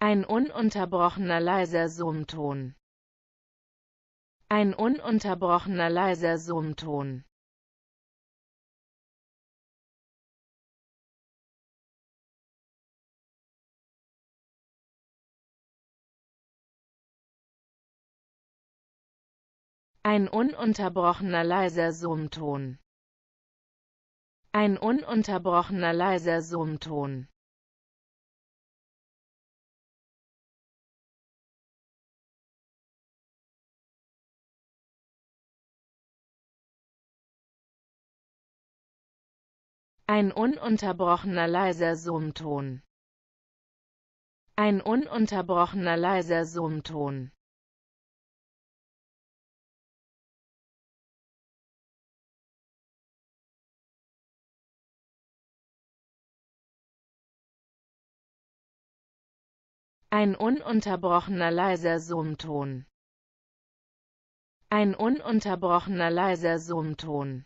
Ein ununterbrochener leiser Summton. Ein ununterbrochener leiser Summton. Ein ununterbrochener leiser Summton. Ein ununterbrochener leiser Summton. Ein ununterbrochener leiser Summton. Ein ununterbrochener leiser Summton. Ein ununterbrochener leiser Summton. Ein ununterbrochener leiser Summton.